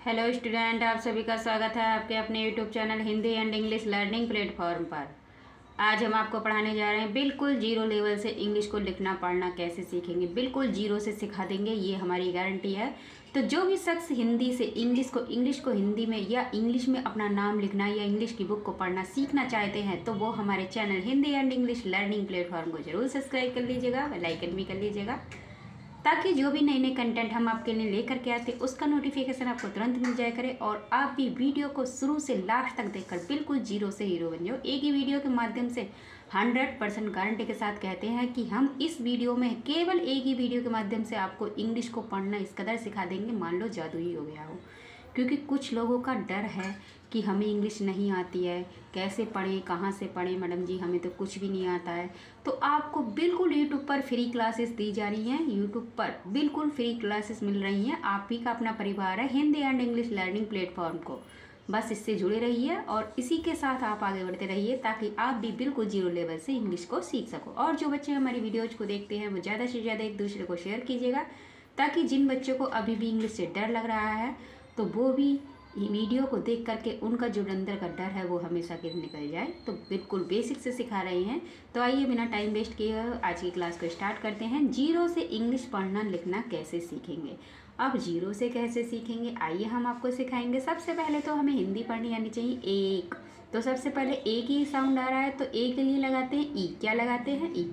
Hello student, आप सभी का स्वागत है आपके अपने YouTube channel Hindi and English learning platform पर। आज हम आपको पढ़ाने जा रहे हैं बिल्कुल जीरो लेवल से इंग्लिश को लिखना पढ़ना कैसे सीखेंगे। बिल्कुल जीरो से सिखा देंगे, ये हमारी गारंटी है। तो जो भी शख्स हिंदी से इंग्लिश को हिंदी में या इंग्लिश में अपना नाम लिखना या इंग्लिश की बुक को पढ़ना सीखना चाहते हैं तो वो हमारे channel Hindi and English learning platform को जरूर सब्सक्राइब कर लीजिएगा, बेल आइकन भी कर लीजिएगा, ताकि जो भी नए नए कंटेंट हम आपके लिए लेकर के आते हैं उसका नोटिफिकेशन आपको तुरंत मिल जाया करे और आप भी वीडियो को शुरू से लास्ट तक देखकर बिल्कुल जीरो से हीरो बन जाओ। एक ही वीडियो के माध्यम से 100% गारंटी के साथ कहते हैं कि हम इस वीडियो में केवल एक ही वीडियो के माध्यम से आपको इंग्लिश को पढ़ना इस कदर सिखा देंगे, मान लो जादू ही हो गया हो। क्योंकि कुछ लोगों का डर है कि हमें इंग्लिश नहीं आती है, कैसे पढ़ें, कहाँ से पढ़ें मैडम जी, हमें तो कुछ भी नहीं आता है। तो आपको बिल्कुल यूट्यूब पर फ्री क्लासेस दी जा रही हैं, यूट्यूब पर बिल्कुल फ्री क्लासेस मिल रही हैं। आप ही का अपना परिवार है Hindi and English learning platform को, बस इससे जुड़े रहिए और इसी के साथ आप आगे बढ़ते रहिए ताकि आप भी बिल्कुल जीरो लेवल से इंग्लिश को सीख सको। और जो बच्चे हमारी वीडियोज को देखते हैं वो ज़्यादा से ज़्यादा एक दूसरे को शेयर कीजिएगा, ताकि जिन बच्चों को अभी भी इंग्लिश से डर लग रहा है तो वो भी वीडियो को देख करके उनका जो अंदर का डर है वो हमेशा के लिए निकल जाए। तो बिल्कुल बेसिक से सिखा रहे हैं। तो आइए बिना टाइम वेस्ट किए आज की क्लास को स्टार्ट करते हैं। जीरो से इंग्लिश पढ़ना लिखना कैसे सीखेंगे। अब जीरो से कैसे सीखेंगे, आइए हम आपको सिखाएंगे। सबसे पहले तो हमें हिंदी पढ़नी आनी चाहिए। एक, तो सबसे पहले एक ही साउंड आ रहा है तो ए के लिए लगाते हैं ई। क्या लगाते हैं? ई।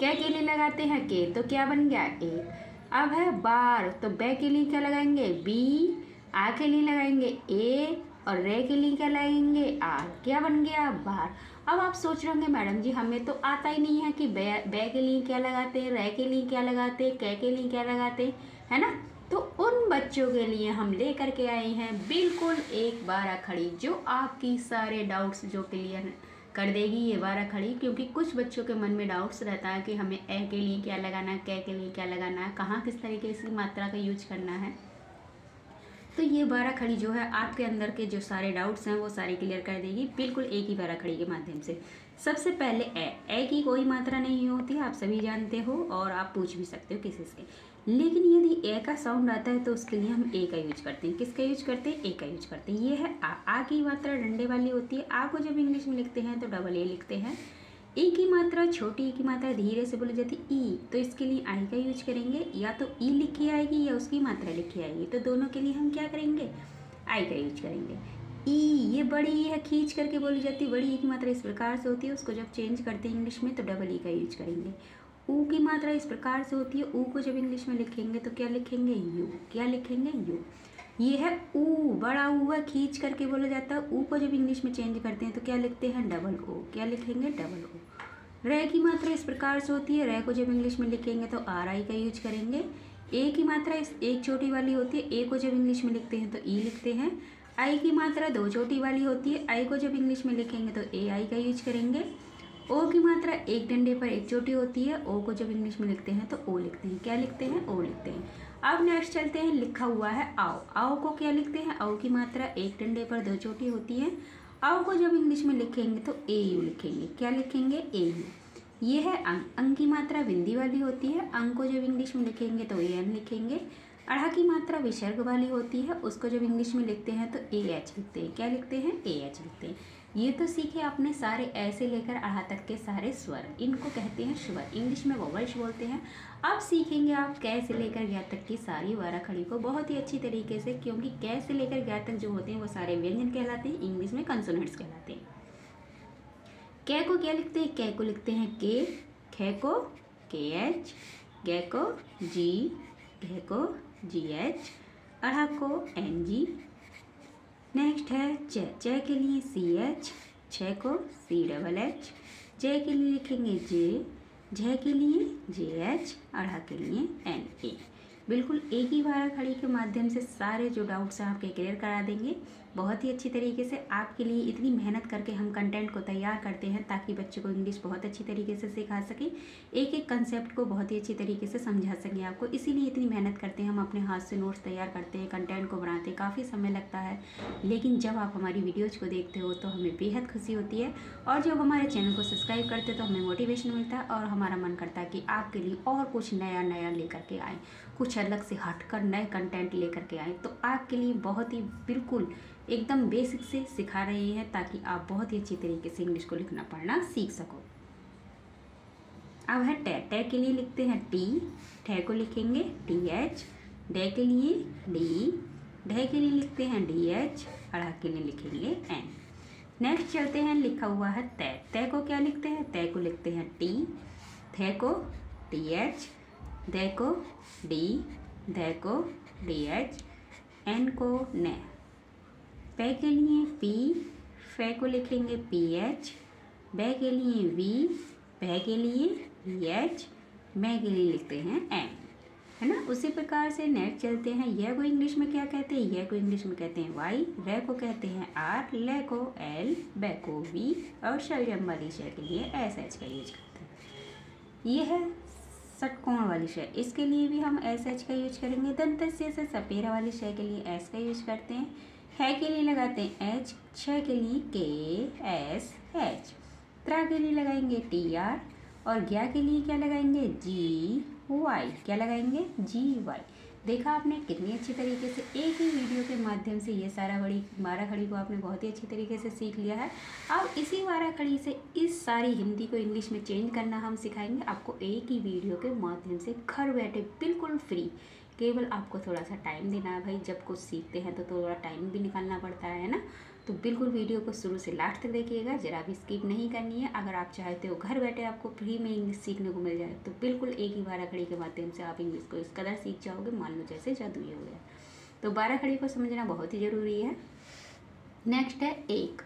कै के लिए लगाते हैं के, तो क्या बन गया? एक। अब है बार, तो बै के लिए क्या लगाएंगे? बी। आ के लिए लगाएंगे ए और रे के लिए क्या लगाएंगे? आर। क्या बन गया? बार। अब आप सोच रहे होंगे मैडम जी हमें तो आता ही नहीं है कि बै के लिए क्या लगाते हैं, रे के लिए क्या लगाते हैं, कै के लिए क्या लगाते है ना। तो उन बच्चों के लिए हम लेकर के आए हैं बिल्कुल एक बारह खड़ी, जो आपकी सारे डाउट्स जो क्लियर कर देगी ये बारह खड़ी। क्योंकि कुछ बच्चों के मन में डाउट्स रहता है कि हमें ए के लिए क्या लगाना है, कै के लिए क्या लगाना है, कहाँ किस तरीके से मात्रा का यूज करना है। तो ये बारह खड़ी जो है आपके अंदर के जो सारे डाउट्स हैं वो सारे क्लियर कर देगी बिल्कुल एक ही बारह खड़ी के माध्यम से। सबसे पहले ए की कोई मात्रा नहीं होती, आप सभी जानते हो और आप पूछ भी सकते हो किसी से। लेकिन यदि ए का साउंड आता है तो उसके लिए हम ए का यूज करते हैं। किसका यूज करते हैं? ए का यूज करते हैं। ये है आ की मात्रा डंडे वाली होती है। आ को जब इंग्लिश में लिखते हैं तो डबल ए लिखते हैं। ई की मात्रा, छोटी ई की मात्रा धीरे से बोली जाती है ई, तो इसके लिए आई का यूज करेंगे। या तो ई लिखी आएगी या उसकी मात्रा लिखी आएगी, तो दोनों के लिए हम क्या करेंगे? आई का यूज करेंगे। ई, ये बड़ी ई है, खींच करके बोली जाती है। बड़ी ई की मात्रा इस प्रकार से होती है, उसको जब चेंज करते हैं इंग्लिश में तो डबल ई का यूज करेंगे। ऊ की मात्रा इस प्रकार से होती है, ऊ को जब इंग्लिश में लिखेंगे तो क्या लिखेंगे? यू। क्या लिखेंगे? यू। ये है ऊ, बड़ा ऊ है, खींच करके बोला जाता है। ऊ को जब इंग्लिश में चेंज करते हैं तो क्या लिखते हैं? Double O. क्या लिखेंगे? Double O. रे की मात्रा इस प्रकार से होती है, रे को जब इंग्लिश में लिखेंगे तो आर आई का यूज करेंगे। ए की मात्रा इस एक छोटी वाली होती है, ए को जब इंग्लिश में लिखते हैं तो ई लिखते हैं। आई की मात्रा दो छोटी वाली होती है, आई को जब इंग्लिश में लिखेंगे तो ए आई का यूज करेंगे। ओ की मात्रा एक डंडे पर एक चोटी होती है, ओ को जब इंग्लिश में लिखते हैं तो ओ लिखते हैं। क्या लिखते हैं? ओ लिखते हैं। अब नेक्स्ट चलते हैं, लिखा हुआ है आओ। आओ को क्या लिखते हैं? आओ की मात्रा एक डंडे पर दो चोटी होती है। आओ को जब इंग्लिश में लिखेंगे तो ए यू लिखेंगे। क्या लिखेंगे? ए यू। ये है अंग। अंग की मात्रा बिंदी वाली होती है, अंग को जब इंग्लिश में लिखेंगे तो ए एन लिखेंगे। अड़ा की मात्रा विसर्ग वाली होती है, उसको जब इंग्लिश में लिखते हैं तो ए एच लिखते हैं। क्या लिखते हैं? ए एच लिखते हैं। ये तो सीखे आपने सारे ऐसे लेकर अड़ा तक के सारे स्वर, इनको कहते हैं स्वर, इंग्लिश में वोवेल्स बोलते हैं। अब सीखेंगे आप कैसे लेकर ज्ञ तक की सारी बारह खड़ी को बहुत ही अच्छी तरीके से, क्योंकि कैसे लेकर ज्ञ तक जो होते हैं वो सारे व्यंजन कहलाते हैं, इंग्लिश में कंसोनेंट्स कहलाते हैं। कै को क्या लिखते हैं? कै को लिखते हैं के, खे को के एच, गे को जी, घे को जी एच, अड़ा को एन जी। नेक्स्ट है च, च के लिए सी एच, छ को सी डबल एच, जे के लिए लिखेंगे जे, झ के लिए जे एच, अड़ा के लिए एन ए। बिल्कुल एक ही बारह खड़ी के माध्यम से सारे जो डाउट्स हैं आपके क्लियर करा देंगे बहुत ही अच्छी तरीके से। आपके लिए इतनी मेहनत करके हम कंटेंट को तैयार करते हैं ताकि बच्चे को इंग्लिश बहुत अच्छी तरीके से सिखा सकें, एक एक कंसेप्ट को बहुत ही अच्छी तरीके से समझा सकें आपको। इसीलिए इतनी मेहनत करते हैं, हम अपने हाथ से नोट्स तैयार करते हैं, कंटेंट को बनाते हैं, काफ़ी समय लगता है। लेकिन जब आप हमारी वीडियोज़ को देखते हो तो हमें बेहद खुशी होती है, और जब हमारे चैनल को सब्सक्राइब करते हो तो हमें मोटिवेशन मिलता है और हमारा मन करता है कि आपके लिए और कुछ नया नया लेकर के आएँ, कुछ कुछ अलग से हटकर नए कंटेंट लेकर के आए, तो आपके लिए बहुत ही बिल्कुल एकदम बेसिक से सिखा रहे हैं, ताकि आप बहुत ही अच्छी तरीके से इंग्लिश को लिखना पढ़ना सीख सको। अब है टे। टे के लिए लिखते हैं टी, ठे को लिखेंगे TH, डे के लिए डी, ढे के लिए लिखते हैं DH, अड़ा के लिए लिखेंगे N। नेक्स्ट चलते हैं, लिखा हुआ है तय। तय को क्या लिखते हैं? तय को लिखते हैं T, थे को TH, दे को D, धे को DH, N को ने। पे के लिए P, फे को लिखेंगे PH, बे के लिए V, भे के लिए VH, मैं के लिए लिखते हैं M, है ना। उसी प्रकार से नेक्स्ट चलते हैं, यह को इंग्लिश में क्या कहते हैं? यह को इंग्लिश में कहते हैं Y, रे को कहते हैं R, ले को L, बे को V, और शलजम वाली शय के लिए SH का यूज करते हैं। यह है षटकोण वाली शय, इसके लिए भी हम SH का यूज करेंगे। दंतस्य से सपेरा वाली शय के लिए S का यूज करते हैं। है के लिए लगाते हैं H, छ के लिए K, S, H, त्रा के लिए लगाएंगे TR, और ज्ञा के लिए क्या लगाएंगे? GY, क्या लगाएंगे? GY। देखा आपने कितनी अच्छी तरीके से एक ही वीडियो के माध्यम से ये सारा बारह खड़ी को आपने बहुत ही अच्छी तरीके से सीख लिया है। अब इसी बारह खड़ी से इस सारी हिंदी को इंग्लिश में चेंज करना हम सिखाएंगे आपको एक ही वीडियो के माध्यम से, घर बैठे बिल्कुल फ्री। केवल आपको थोड़ा सा टाइम देना है भाई, जब कुछ सीखते हैं तो थोड़ा टाइम भी निकालना पड़ता है ना। तो बिल्कुल वीडियो को शुरू से लास्ट तक देखिएगा, ज़रा भी स्किप नहीं करनी है। अगर आप चाहते हो घर बैठे आपको फ्री में इंग्लिश सीखने को मिल जाए, तो बिल्कुल एक ही बारह खड़ी के माध्यम से आप इंग्लिश को इस कदर सीख जाओगे, मान लो जैसे जादू ही हो गया। तो बारह खड़ी को समझना बहुत ही ज़रूरी है। नेक्स्ट है एक।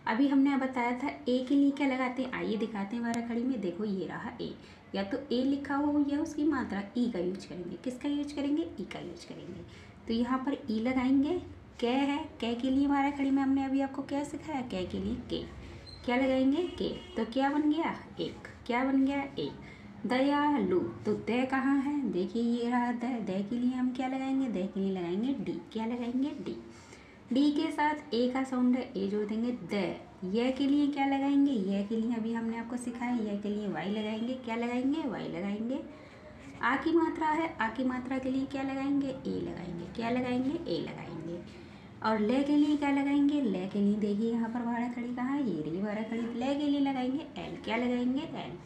अभी हमने बताया था ए के लिए क्या लगाते हैं, आइए दिखाते हैं बारह खड़ी में। देखो ये रहा ए, या तो ए लिखा हो या उसकी मात्रा ई का यूज करेंगे। किसका यूज करेंगे? ई का यूज करेंगे। तो यहाँ पर ई लगाएंगे। कै है, कै के लिए बारह खड़ी में हमने अभी आपको क्या सिखाया? कै के लिए के, क्या लगाएंगे? के। तो क्या बन गया? एक। क्या बन गया? एक। दयालु, तो दे कहाँ है? देखिए ये रहा दे। दे के लिए हम क्या लगाएंगे? दे के लिए लगाएंगे डी। क्या लगाएंगे? डी। डी के साथ ए का साउंड है, ए जोड़ देंगे द। यह के लिए क्या लगाएंगे? यह के लिए अभी हमने आपको सिखाया, यह के लिए वाई लगाएंगे। क्या लगाएंगे? वाई लगाएंगे। आ की मात्रा है, आ की मात्रा के लिए क्या लगाएंगे? ए लगाएंगे। क्या लगाएंगे? ए लगाएंगे। और ले के लिए क्या लगाएंगे? ले के लिए देखिए यहाँ पर बारह खड़ी कहाँ है? ये रही बारह खड़ी। ले के लिए लगाएंगे एल। क्या लगाएंगे? एल।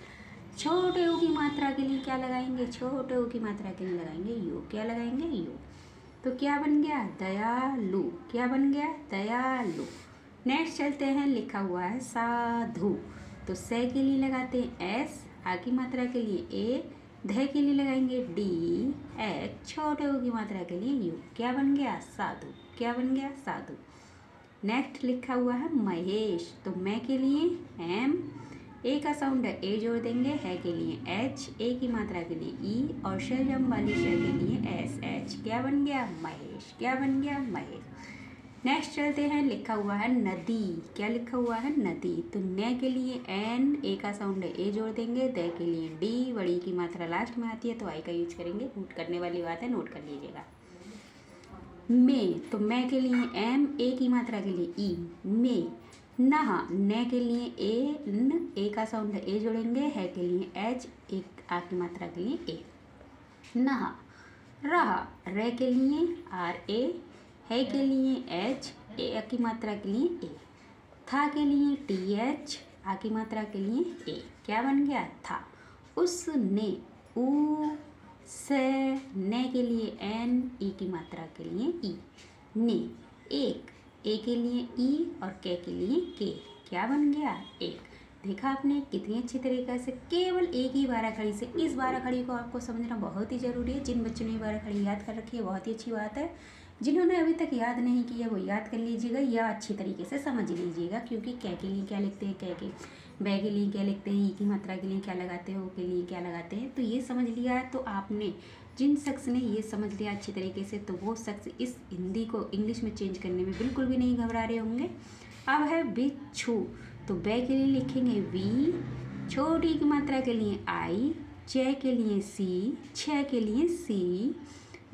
छोटे ऊ की मात्रा के लिए क्या लगाएंगे? छोटे ऊ की मात्रा के लिए लगाएंगे यू। क्या लगाएंगे? यू। तो क्या बन गया? दयालु। क्या बन गया? दयालु। नेक्स्ट चलते हैं, लिखा हुआ है साधु। तो से के लिए लगाते हैं एस, आ की मात्रा के लिए ए, धे के लिए लगाएंगे डी, एच, छोटे ऊ की मात्रा के लिए यू। क्या बन गया? साधु। क्या बन गया? साधु। नेक्स्ट लिखा हुआ है महेश। तो मैं के लिए एम, ए का साउंड है ए जोड़ देंगे, है के लिए एच, ए की मात्रा के लिए ई, और शलजम वाली शय के लिए एस, एच। क्या बन गया? महेश। क्या बन गया? महेश। नेक्स्ट चलते हैं, लिखा हुआ है नदी। क्या लिखा हुआ है? नदी। तो ने के लिए एन, ए का साउंड है ए जोड़ देंगे, दे के लिए डी, बड़ी की मात्रा लास्ट में आती है तो आई का यूज करेंगे। नोट करने वाली बात है, नोट कर लीजिएगा। में, तो मैं के लिए एम, ए की मात्रा के लिए ई, में। नहा, ने के लिए ए, न, ए का साउंड है ए जोड़ेंगे, है के लिए एच, एक आ की मात्रा के लिए ए। नहा। रहा, रे के लिए आर ए, है के लिए एच, ए की मात्रा के लिए ए। था के लिए टी एच, आ की मात्रा के लिए ए। क्या बन गया? था। उसने, ऊ, से, ने के लिए एन, ई की मात्रा के लिए ई, ने। एक, ए के लिए ई और के के लिए के। क्या बन गया? एक। देखा आपने कितनी अच्छी तरीके से केवल एक ही बारह खड़ी से, इस बारह खड़ी को आपको समझना बहुत ही ज़रूरी है। जिन बच्चों ने ये बारह खड़ी याद कर रखी है बहुत ही अच्छी बात है, जिन्होंने अभी तक याद नहीं की है वो याद कर लीजिएगा या अच्छी तरीके से समझ लीजिएगा। क्योंकि कै के लिए क्या लिखते हैं? कै के। बै के लिए क्या लिखते हैं? ई की मात्रा के लिए क्या लगाते हैं? ओ के लिए क्या लगाते हैं? तो ये समझ लिया है। तो आपने जिन शख्स ने ये समझ लिया अच्छी तरीके से, तो वो शख्स इस हिंदी को इंग्लिश में चेंज करने में बिल्कुल भी नहीं घबरा रहे होंगे। अब है बिच्छू। तो बै के लिए लिखेंगे वी, छोटी की मात्रा के लिए आई, चे के लिए सी, छ के लिए सी,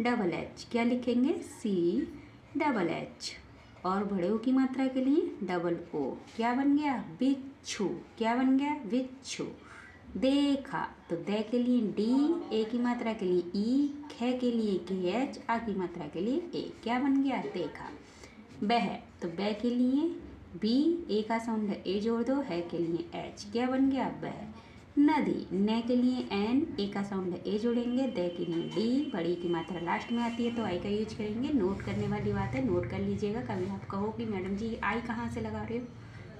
डबल एच। क्या लिखेंगे? सी, डबल एच। और बड़े ओ की मात्रा के लिए डबल ओ। क्या बन गया? बिच्छू। क्या बन गया? बिच्छू। देखा, तो दे के लिए डी, ए की मात्रा के लिए ई, खे के लिए के एच, आ की मात्रा के लिए ए। क्या बन गया? देखा। बह, तो बै के लिए बी, ए का साउंड है ए जोड़ दो, है के लिए एच। क्या बन गया? बह। नदी, न के लिए एन, ए का साउंड है ए जोड़ेंगे, दे के लिए डी, बड़ी की मात्रा लास्ट में आती है तो आई का यूज करेंगे। नोट करने वाली बात है, नोट कर लीजिएगा। कभी आप कहो कि मैडम जी आई कहाँ से लगा रहे हो,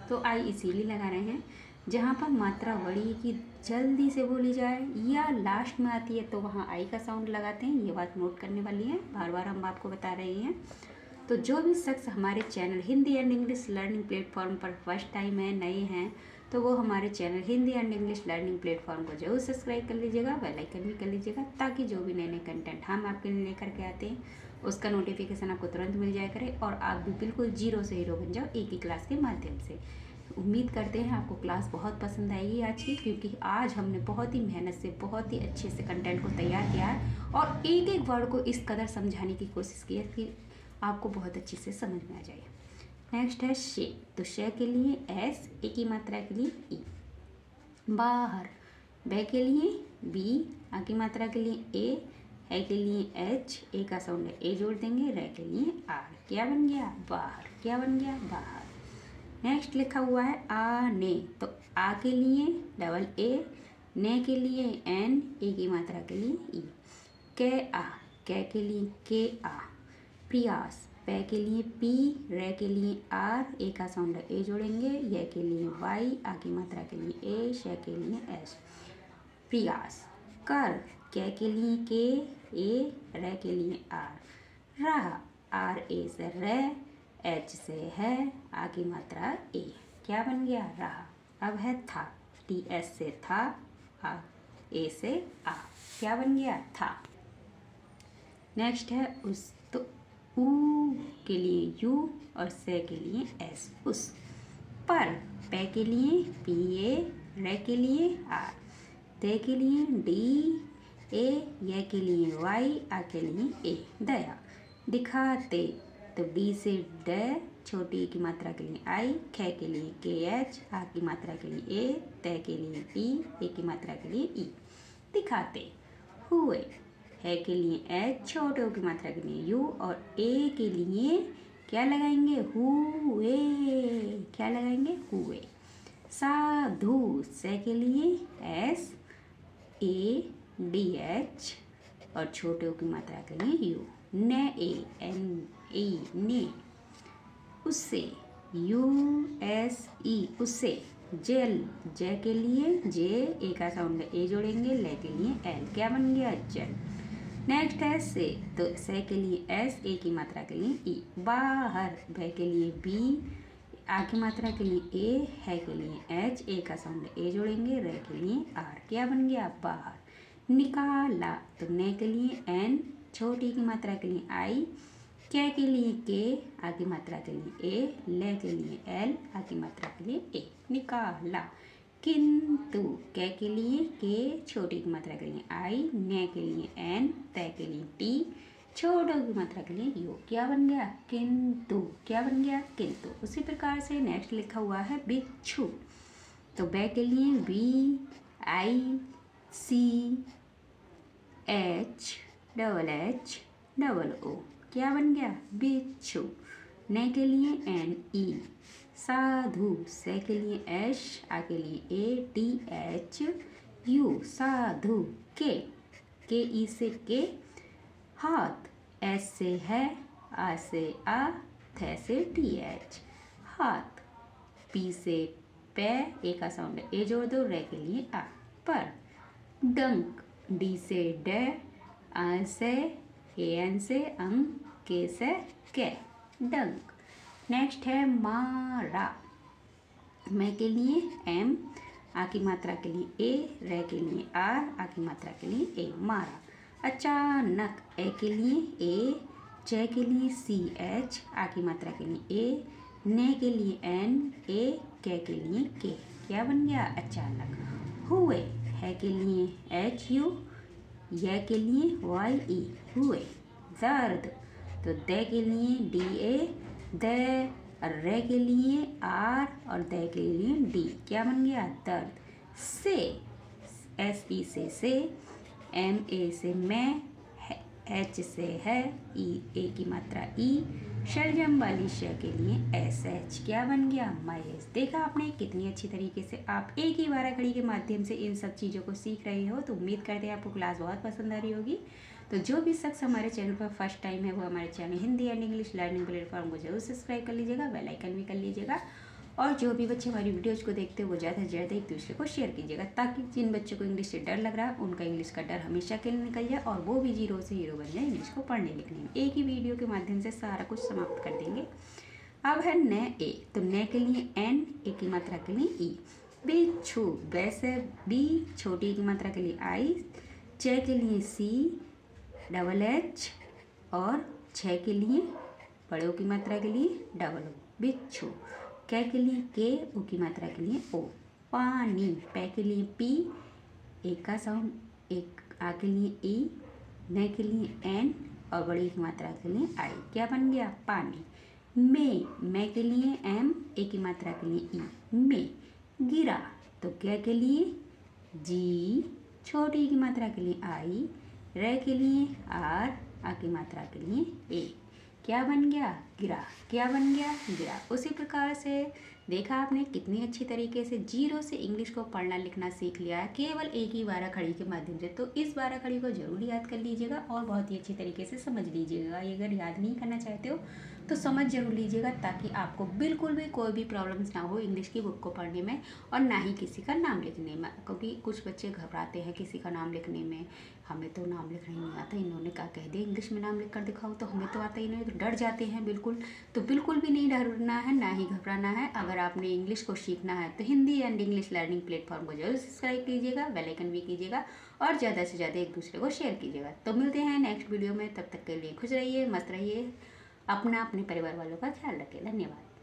तो आई इसीलिए लगा रहे हैं जहाँ पर मात्रा बड़ी की जल्दी से बोली जाए या लास्ट में आती है तो वहाँ आई का साउंड लगाते हैं। ये बात नोट करने वाली है, बार बार हम आपको बता रहे हैं। तो जो भी शख्स हमारे channel Hindi and English learning platform पर फर्स्ट टाइम है, नए हैं, तो वो हमारे channel Hindi and English learning platform को जरूर सब्सक्राइब कर लीजिएगा, बेल आइकन भी कर लीजिएगा, ताकि जो भी नए नए कंटेंट हम आपके लिए लेकर के आते हैं उसका नोटिफिकेशन आपको तुरंत मिल जाया करे और आप भी बिल्कुल जीरो से हीरो बन जाओ एक ही क्लास के माध्यम से। उम्मीद करते हैं आपको क्लास बहुत पसंद आएगी आज की, क्योंकि आज हमने बहुत ही मेहनत से बहुत ही अच्छे से कंटेंट को तैयार किया है और एक एक वर्ड को इस कदर समझाने की कोशिश की है कि आपको बहुत अच्छे से समझ में आ जाए। नेक्स्ट है शे, तो शे के लिए एस, ए की मात्रा के लिए ई। बाहर, बे के लिए बी, आ की मात्रा के लिए ए, है के लिए एच, ए का साउंड है ए जोड़ देंगे, रे के लिए आर। क्या बन गया? बाहर। क्या बन गया? बाहर। नेक्स्ट लिखा हुआ है आने, तो आ के लिए डबल ए, ने के लिए एन, ए की मात्रा के लिए ई। के आ, कै के लिए के आ। प्रयास, पै के लिए पी, रे के लिए आर, ए का साउंड है ए जोड़ेंगे, ये के लिए वाई, आ की मात्रा के लिए ए, शे के लिए एस। प्रयास। कर, कै के लिए के, ए, रे के लिए आर। रहा, आर ए से रे, एच से है, आ की मात्रा ए। क्या बन गया? रहा। अब है था, टी एस से था, आ, ए से आ। क्या बन गया? था। नेक्स्ट है उस, तो ऊ के लिए यू और से के लिए एस, उस। पर, पे के लिए पी ए, रे के लिए आर, ते के लिए डी, ए, ये के लिए वाई, आ के लिए ए। दया। दिखाते, तो डी से ड, छोटी की मात्रा के लिए आई, खे के लिए के एच, आ की मात्रा के लिए ए, ते के लिए टी, ए की मात्रा के लिए ई। दिखाते। हुए, है के लिए एच, छोटे की मात्रा के लिए यू और ए के लिए क्या लगाएंगे? हुए। क्या लगाएंगे? हुए। साधु, से के लिए एस, ए, डी एच और छोटे की मात्रा के लिए यू। ने, ए, एन, ई, ने। उससे, यू एस ई, उससे। जेल, जे के लिए जे, ए का साउंड ए जोड़ेंगे, ले के लिए एल। क्या बन गया? जेल। नेक्स्ट है से, तो से के लिए एस, ए की मात्रा के लिए ई। बाहर, बे के लिए बी, आ की मात्रा के लिए ए, है के लिए एच, ए का साउंड ए जोड़ेंगे, रे के लिए आर। क्या बन गया? बाहर। निकाला, तो ने के लिए एन, छोटी की मात्रा के लिए आई, कै के लिए के, आ की मात्रा के लिए ए, ले के लिए एल, आ की मात्रा के लिए ए। निकाला। किंतु, कै के लिए के, छोटी की मात्रा के लिए आई, ने के लिए एन, तय के लिए टी, छोटे की मात्रा के लिए यू। क्या बन गया? किंतु। क्या बन गया? किंतु। उसी प्रकार से नेक्स्ट लिखा हुआ है बिच्छू, तो बे के लिए बी, आई, सी, एच, डबल ओ। क्या बन गया? बिच्छू। ने के लिए एन, ई। साधु, से के लिए एश, आ के लिए ए, टी एच, यू। साधु। के ई से के। हाथ, एस से है, आ से आ, थे से टी एच। हाथ। पी से पे, ए का साउंड ए जोड़ दो, रे के लिए आ। पर। डंक, डी से डे, आ से ए, एन से अंग, के से के। डंक। नेक्स्ट है मारा, मैं के लिए एम, आ की मात्रा के लिए ए, रे के लिए आर, आ की मात्रा के लिए ए। मारा। अचानक, ए के लिए ए, चे के लिए सी एच, आ की मात्रा के लिए ए, ने के लिए एन, ए, के लिए के। क्या बन गया? अचानक। हुए, है के लिए एच यू, ये के लिए वाई ई। हुए। दर्द, तो दे के लिए डी ए, दे, रे के लिए आर और दे के लिए डी। क्या बन गया? दर्द। SE से, MA से मैं, H से है, E A की मात्रा E, शलजम वाली श के लिए SH क्या बन गया? महेश। देखा आपने कितनी अच्छी तरीके से आप एक ही बारह खड़ी के माध्यम से इन सब चीज़ों को सीख रहे हो। तो उम्मीद करते हैं आपको क्लास बहुत पसंद आ रही होगी। तो जो भी शख्स हमारे चैनल पर फर्स्ट टाइम है वो हमारे channel Hindi and English learning platform को जरूर सब्सक्राइब कर लीजिएगा, बेल आइकन भी कर लीजिएगा। और जो भी बच्चे हमारी वीडियोज़ को देखते हैं वो ज़्यादा से ज़्यादा एक दूसरे को शेयर कीजिएगा, ताकि जिन बच्चों को इंग्लिश से डर लग रहा है उनका इंग्लिश का डर हमेशा के लिए निकल जाए और वो भी जीरो से हीरो बन जाए इंग्लिश को पढ़ने लिखने में। एक ही वीडियो के माध्यम से सारा कुछ समाप्त कर देंगे। अब है न ए, तो न के लिए N, ए की मात्रा के लिए E, बिच्छू, वैसे B, छोटी की मात्रा के लिए I, च के लिए C, डबल H और छ के लिए बड़ों की मात्रा के लिए डबल O, बिच्छू। कै के लिए K, ऊ की मात्रा के लिए O, पानी। पै के लिए P, एक का साउंड, एक आ के लिए E, न के लिए N और बड़ी की मात्रा के लिए I, क्या बन गया? पानी। मैं के लिए M, ए की मात्रा के लिए E, में। गिरा, तो क्या के लिए G, छोटी की मात्रा के लिए I, रे के लिए R, आ की मात्रा के लिए A, क्या बन गया? गिरा। क्या बन गया? गिरा। उसी प्रकार से देखा आपने कितनी अच्छी तरीके से जीरो से इंग्लिश को पढ़ना लिखना सीख लिया है केवल एक ही बारह खड़ी के माध्यम से। तो इस बारह खड़ी को जरूर याद कर लीजिएगा और बहुत ही अच्छी तरीके से समझ लीजिएगा। ये अगर याद नहीं करना चाहते हो तो समझ जरूर लीजिएगा, ताकि आपको बिल्कुल भी कोई भी प्रॉब्लम्स ना हो इंग्लिश की बुक को पढ़ने में और ना ही किसी का नाम लिखने में। क्योंकि कुछ बच्चे घबराते हैं किसी का नाम लिखने में, हमें तो नाम लिखना ही नहीं आता, इन्होंने क्या कह दिया इंग्लिश में नाम लिख कर दिखाओ, तो हमें तो आता ही नहीं, तो डर जाते हैं बिल्कुल। तो बिल्कुल भी नहीं डरना है, ना ही घबराना है। अगर आपने इंग्लिश को सीखना है तो Hindi and English learning platform को जरूर सब्सक्राइब कीजिएगा, बेल आइकन भी कीजिएगा और ज़्यादा से ज़्यादा एक दूसरे को शेयर कीजिएगा। तो मिलते हैं नेक्स्ट वीडियो में, तब तक के लिए खुश रहिए, मस्त रहिए, अपना अपने परिवार वालों का ख्याल रखिए। धन्यवाद।